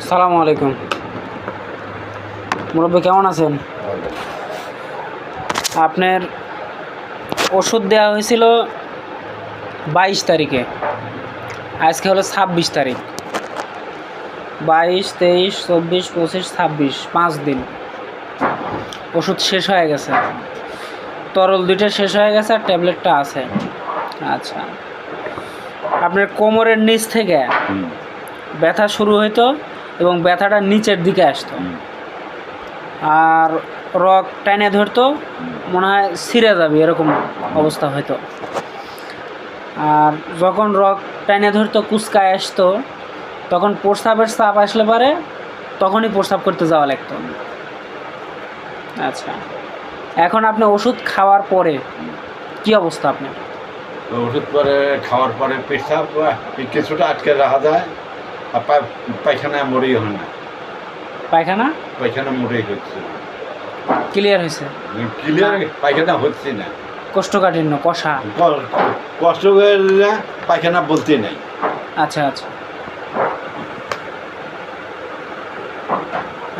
আসসালামু আলাইকুম মুরব্বী, কেমন আছেন? আপনার ওষুধ দেওয়া হয়েছিল 22 তারিখে, আজকে হলো 26 তারিখ। 22, 23, 24, 25, 26, 5 দিন ওষুধ শেষ হয়ে গেছে। তরল দুইটা শেষ হয়ে গেছে আর ট্যাবলেটটা আছে। আচ্ছা, আপনার কোমরের নিচ থেকে ব্যথা শুরু হইতো এবং ব্যথাটা নিচের দিকে আসতো, আর রক টাইনে ধরতো, মনে হয় ছিঁড়ে যাবে এরকম অবস্থা হইতো। আর যখন রক টাইনে ধরতো, কুচকায় আসতো, তখন প্রস্রাবের চাপ আসলে পারে তখনই প্রস্রাব করতে যাওয়া লাগতো। আচ্ছা, এখন আপনি ওষুধ খাওয়ার পরে কি অবস্থা আপনার? ওষুধ পরে খাওয়ার পরে পেশাব কিছুটা আটকে রাখা যায়, আর পায়খানা মরেই হয় না। পায়খানা মরেই হচ্ছে, ক্লিয়ার হয়েছে? ক্লিয়ার পায়খানা হচ্ছে না। কোষ্ঠকাঠিন্য, কষা? কষ্ট করে না, পায়খানা বলতে নাই। আচ্ছা আচ্ছা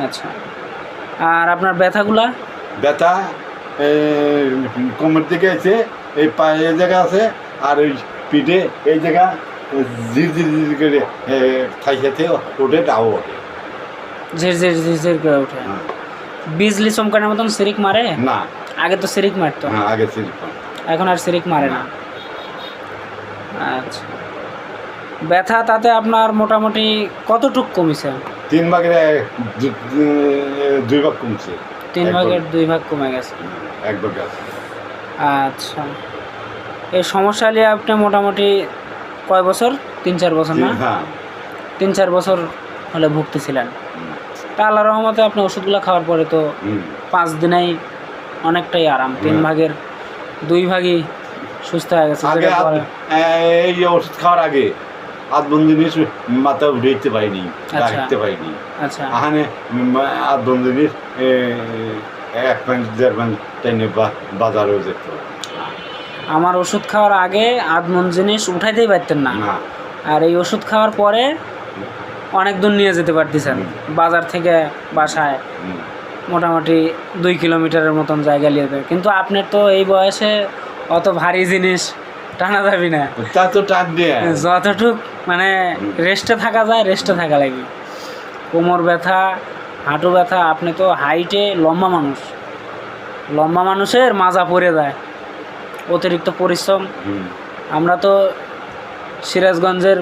আচ্ছা, আর আপনার ব্যথাগুলা? ব্যথা কোমর দিকে আছে, এই পায়ে জায়গা আছে, আর ওই পিঠে এই জায়গা ঝির ঝির ঝির করে খাইতে ওঠে, তাও ওঠে, ঝিরঝির ঝিরঝির করে ওঠে। বিজলি চমকানোর মতন সিরিক মারে না? আগে তো সিরিক মারতো। হ্যাঁ, আগে সিরিক, এখন আর সিরিক মারে না। আচ্ছা, ব্যথা তাতে আপনার মোটামুটি কতটুক কমেছে? 3 ভাগের 2 ভাগ কমছে। 3 ভাগের 2 ভাগ কমে গেছে। 1 ভাগ আছে। আচ্ছা, এই সমস্যা নিয়ে আপনি মোটামুটি কয় বছর? 3-4 বছর না? হ্যাঁ, 3-4 বছর হলে ভুগতেছিলেন। তা আল্লাহর রহমতে আপনি ওষুধগুলো খাওয়ার পরে তো 5 দিনেই অনেকটাই আরাম। 3 ভাগের 2 ভাগই সুস্থ হয়ে গেছে। এই ওষুধ খাওয়ার আগে আধ-বন জিনিস মাথা উঠাইতে পারিনি, রাখতে পারিনি। আচ্ছা, আহানে আধ-বন জিনিস 1 মাস 1.5 মাস টাইনে বাজারেও যেত। আমার ওষুধ খাওয়ার আগে আধমন জিনিস উঠাইতেই পারতেন না, আর এই ওষুধ খাওয়ার পরে অনেক দূর নিয়ে যেতে পারতেছেন। বাজার থেকে বাসায় মোটামুটি 2 কিলোমিটারের মতন জায়গা নিয়ে যেতে। কিন্তু আপনার তো এই বয়সে অত ভারী জিনিস টানা যাবি না, তা তো টান দিয়ে যতটুক মানে রেস্টে থাকা যায় রেস্টে থাকা লাগবে। কোমর ব্যথা, হাঁটু ব্যথা, আপনি তো হাইটে লম্বা মানুষ, লম্বা মানুষের মাজা পড়ে যায়, অতিরিক্ত পরিশ্রম। আমরা তো সিরাজগঞ্জের